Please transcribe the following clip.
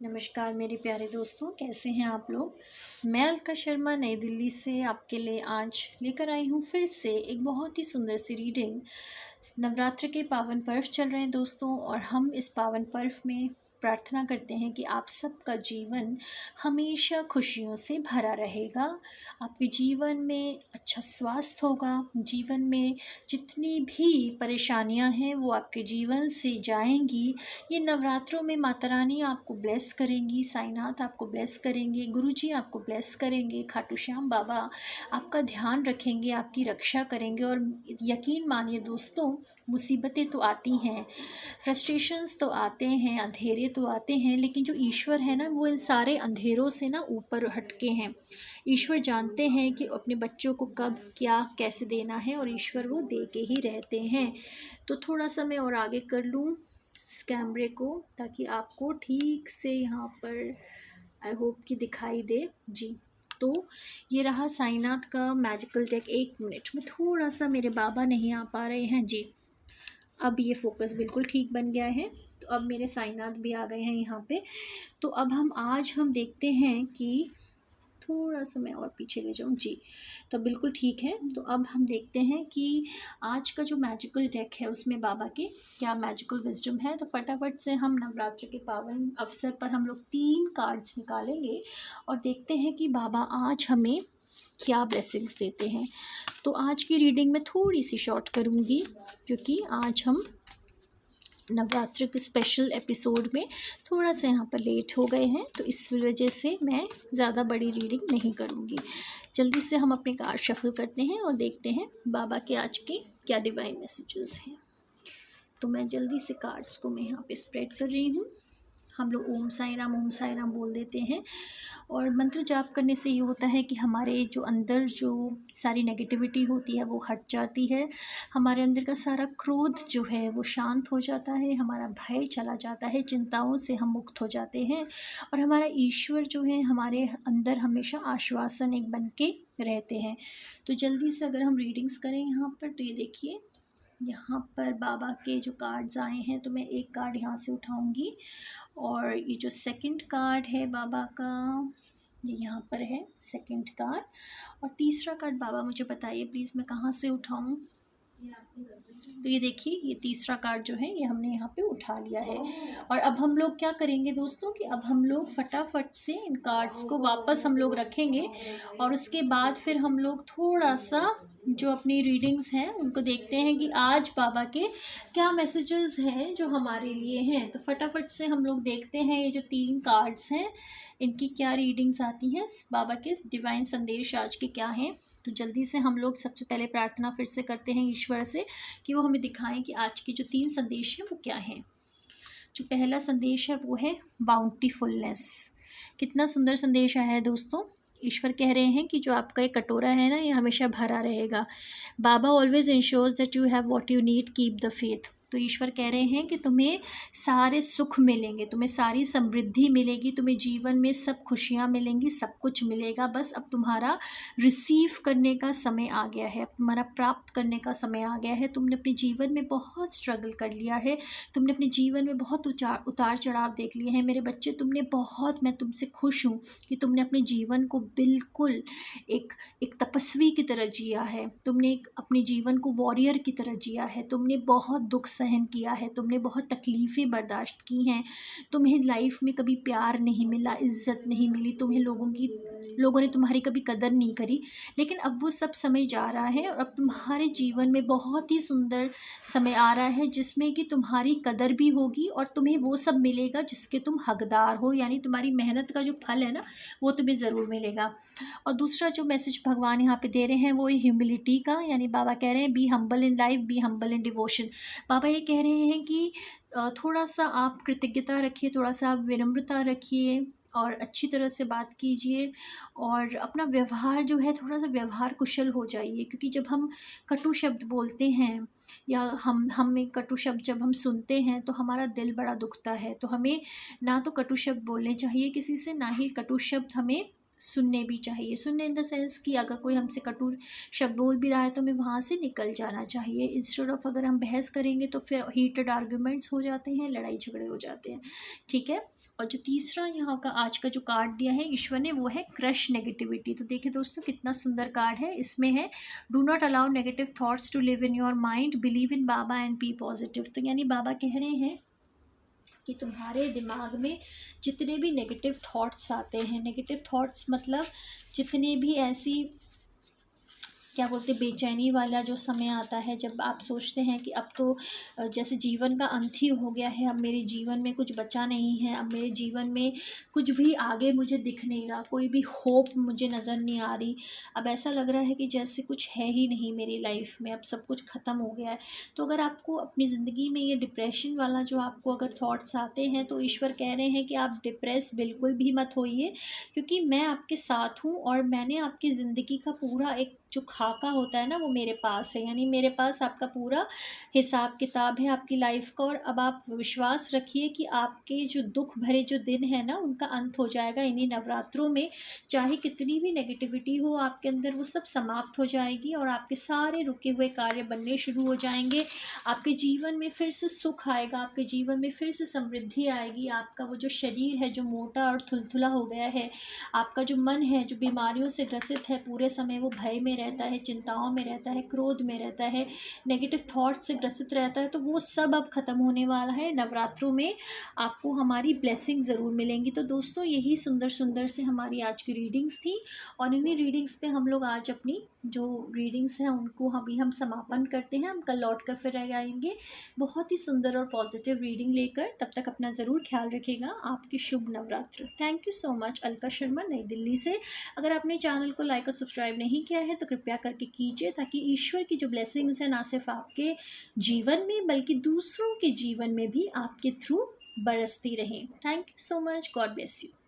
नमस्कार मेरे प्यारे दोस्तों, कैसे हैं आप लोग। मैं अलका शर्मा नई दिल्ली से आपके लिए आज लेकर आई हूँ फिर से एक बहुत ही सुंदर सी रीडिंग। नवरात्र के पावन पर्व चल रहे हैं दोस्तों, और हम इस पावन पर्व में प्रार्थना करते हैं कि आप सबका जीवन हमेशा खुशियों से भरा रहेगा। आपके जीवन में अच्छा स्वास्थ्य होगा, जीवन में जितनी भी परेशानियां हैं वो आपके जीवन से जाएंगी। ये नवरात्रों में माता रानी आपको ब्लेस करेंगी, साईनाथ आपको ब्लेस करेंगे, गुरुजी आपको ब्लेस करेंगे, खाटू श्याम बाबा आपका ध्यान रखेंगे, आपकी रक्षा करेंगे। और यकीन मानिए दोस्तों, मुसीबतें तो आती हैं, फ्रस्ट्रेशंस तो आते हैं, अंधेरे तो आते हैं, लेकिन जो ईश्वर है ना, वो इन सारे अंधेरों से ना ऊपर हटके हैं। ईश्वर जानते हैं कि अपने बच्चों को कब क्या कैसे देना है, और ईश्वर वो दे के ही रहते हैं। तो थोड़ा सा मैं और आगे कर लूँ इस कैमरे को, ताकि आपको ठीक से यहाँ पर आई होप कि दिखाई दे जी। तो ये रहा साईनाथ का मैजिकल डेक। 1 मिनट में थोड़ा सा मेरे बाबा नहीं आ पा रहे हैं जी। अब ये फोकस बिल्कुल ठीक बन गया है। तो अब मेरे साईनाथ भी आ गए हैं यहाँ पे। तो अब हम देखते हैं कि थोड़ा सा मैं और पीछे ले जाऊँ जी। तो बिल्कुल ठीक है। तो अब हम देखते हैं कि आज का जो मैजिकल डेक है उसमें बाबा के क्या मैजिकल विजडम है। तो फटाफट से हम नवरात्र के पावन अवसर पर हम लोग 3 कार्ड्स निकालेंगे और देखते हैं कि बाबा आज हमें क्या ब्लेसिंग्स देते हैं। तो आज की रीडिंग में थोड़ी सी शॉर्ट करूँगी, क्योंकि आज हम नवरात्र के स्पेशल एपिसोड में थोड़ा सा यहाँ पर लेट हो गए हैं, तो इस वजह से मैं ज़्यादा बड़ी रीडिंग नहीं करूँगी। जल्दी से हम अपने कार्ड शफल करते हैं और देखते हैं बाबा के आज के क्या डिवाइन मैसेजेस हैं। तो मैं जल्दी से कार्ड्स को मैं यहाँ पे स्प्रेड कर रही हूँ। हम लोग ओम साई राम बोल देते हैं, और मंत्र जाप करने से ये होता है कि हमारे जो अंदर जो सारी नेगेटिविटी होती है वो हट जाती है, हमारे अंदर का सारा क्रोध जो है वो शांत हो जाता है, हमारा भय चला जाता है, चिंताओं से हम मुक्त हो जाते हैं, और हमारा ईश्वर जो है हमारे अंदर हमेशा आश्वासन एक बन के रहते हैं। तो जल्दी से अगर हम रीडिंग्स करें यहाँ पर, तो ये देखिए यहाँ पर बाबा के जो कार्ड्स आए हैं, तो मैं एक कार्ड यहाँ से उठाऊंगी, और ये जो सेकंड कार्ड है बाबा का, ये यहाँ पर है सेकंड कार्ड, और तीसरा कार्ड बाबा मुझे बताइए प्लीज़ मैं कहाँ से उठाऊँ। तो ये देखिए ये तीसरा कार्ड जो है ये हमने यहाँ पे उठा लिया है। और अब हम लोग क्या करेंगे दोस्तों कि अब हम लोग फटाफट से इन कार्ड्स को वापस हम लोग रखेंगे, और उसके बाद फिर हम लोग थोड़ा सा जो अपनी रीडिंग्स हैं उनको देखते हैं कि आज बाबा के क्या मैसेजेस हैं जो हमारे लिए हैं। तो फटाफट से हम लोग देखते हैं ये जो 3 कार्ड्स हैं इनकी क्या रीडिंग्स आती हैं, बाबा के डिवाइन संदेश आज के क्या हैं। तो जल्दी से हम लोग सबसे पहले प्रार्थना फिर से करते हैं ईश्वर से कि वो हमें दिखाएं कि आज की जो 3 संदेश हैं वो क्या हैं। जो पहला संदेश है वो है बाउंटीफुलनेस। कितना सुंदर संदेश आया है दोस्तों। ईश्वर कह रहे हैं कि जो आपका एक कटोरा है ना, ये हमेशा भरा रहेगा। बाबा always ensures that you have what you need, keep the faith. तो ईश्वर कह रहे हैं कि तुम्हें सारे सुख मिलेंगे, तुम्हें सारी समृद्धि मिलेगी, तुम्हें जीवन में सब खुशियाँ मिलेंगी, सब कुछ मिलेगा। बस अब तुम्हारा रिसीव करने का समय आ गया है, तुम्हारा प्राप्त करने का समय आ गया है। तुमने अपने जीवन में बहुत स्ट्रगल कर लिया है, तुमने अपने जीवन में बहुत उतार चढ़ाव देख लिए हैं मेरे बच्चे। मैं तुमसे खुश हूँ कि तुमने अपने जीवन को बिल्कुल एक तपस्वी की तरह जिया है, तुमने अपने जीवन को वॉरियर की तरह जिया है, तुमने बहुत दुख सहन किया है, तुमने बहुत तकलीफ़ें बर्दाश्त की हैं, तुम्हें लाइफ में कभी प्यार नहीं मिला, इज्जत नहीं मिली, तुम्हें लोगों ने तुम्हारी कभी कदर नहीं करी। लेकिन अब वो सब समय जा रहा है, और अब तुम्हारे जीवन में बहुत ही सुंदर समय आ रहा है जिसमें कि तुम्हारी कदर भी होगी, और तुम्हें वो सब मिलेगा जिसके तुम हकदार हो, यानी तुम्हारी मेहनत का जो फल है ना वो तुम्हें ज़रूर मिलेगा। और दूसरा जो मैसेज भगवान यहाँ पे दे रहे हैं वो है ह्यूमिलिटी का, यानी बाबा कह रहे हैं be humble in life, be humble in devotion. बाबा ये कह रहे हैं कि थोड़ा सा आप कृतज्ञता रखिए, थोड़ा सा आप विनम्रता रखिए, और अच्छी तरह से बात कीजिए, और अपना व्यवहार जो है थोड़ा सा व्यवहार कुशल हो जाइए। क्योंकि जब हम कटु शब्द बोलते हैं, या हम एक कटु शब्द जब हम सुनते हैं तो हमारा दिल बड़ा दुखता है। तो हमें ना तो कटु शब्द बोलने चाहिए किसी से, ना ही कटु शब्द हमें सुनने भी चाहिए। सुनने इन द सेंस कि अगर कोई हमसे कटु शब्द बोल भी रहा है तो हमें वहाँ से निकल जाना चाहिए। इंस्टेड ऑफ अगर हम बहस करेंगे तो फिर हीटेड आर्ग्यूमेंट्स हो जाते हैं, लड़ाई झगड़े हो जाते हैं, ठीक है। और जो तीसरा यहाँ का आज का जो कार्ड दिया है ईश्वर ने, वो है क्रश नेगेटिविटी। तो देखिए दोस्तों कितना सुंदर कार्ड है। इसमें है do not allow negative thoughts to live in your mind, believe in Baba and be positive. तो यानी बाबा कह रहे हैं कि तुम्हारे दिमाग में जितने भी नेगेटिव थॉट्स आते हैं, नेगेटिव थॉट्स मतलब जितने भी ऐसी क्या बोलते बेचैनी वाला जो समय आता है, जब आप सोचते हैं कि अब तो जैसे जीवन का अंत ही हो गया है, अब मेरे जीवन में कुछ बचा नहीं है, अब मेरे जीवन में कुछ भी आगे मुझे दिख नहीं रहा, कोई भी होप मुझे नज़र नहीं आ रही, अब ऐसा लग रहा है कि जैसे कुछ है ही नहीं मेरी लाइफ में, अब सब कुछ ख़त्म हो गया है। तो अगर आपको अपनी ज़िंदगी में ये डिप्रेशन वाला जो आपको अगर थॉट्स आते हैं, तो ईश्वर कह रहे हैं कि आप डिप्रेस बिल्कुल भी मत होइए, क्योंकि मैं आपके साथ हूँ और मैंने आपकी ज़िंदगी का पूरा एक जो खाका होता है ना, वो मेरे पास है। यानी मेरे पास आपका पूरा हिसाब किताब है आपकी लाइफ का। और अब आप विश्वास रखिए कि आपके जो दुख भरे जो दिन है ना, उनका अंत हो जाएगा इन्हीं नवरात्रों में। चाहे कितनी भी नेगेटिविटी हो आपके अंदर, वो सब समाप्त हो जाएगी और आपके सारे रुके हुए कार्य बनने शुरू हो जाएंगे। आपके जीवन में फिर से सुख आएगा, आपके जीवन में फिर से समृद्धि आएगी। आपका वो जो शरीर है जो मोटा और थुलथुला हो गया है, आपका जो मन है जो बीमारियों से ग्रसित है, पूरे समय वो भय में रहता है, चिंताओं में रहता है, क्रोध में रहता है, नेगेटिव थॉट्स से ग्रसित रहता है, तो वो सब अब ख़त्म होने वाला है। नवरात्रों में आपको हमारी ब्लेसिंग ज़रूर मिलेंगी। तो दोस्तों यही सुंदर सुंदर से हमारी आज की रीडिंग्स थी और इन्हीं रीडिंग्स पे हम लोग आज अपनी जो रीडिंग्स हैं उनको हम समापन करते हैं। हम कल लौट कर फिर आएंगे बहुत ही सुंदर और पॉजिटिव रीडिंग लेकर। तब तक अपना ज़रूर ख्याल रखिएगा। आपकी शुभ Navratra. Thank you so much. Alka Sharma, New Delhi से। अगर आपने चैनल को लाइक और सब्सक्राइब नहीं किया है तो कृपया करके कीजिए, ताकि ईश्वर की जो ब्लेसिंग्स हैं ना सिर्फ आपके जीवन में बल्कि दूसरों के जीवन में भी आपके थ्रू बरसती रहें। Thank you so much. God bless you.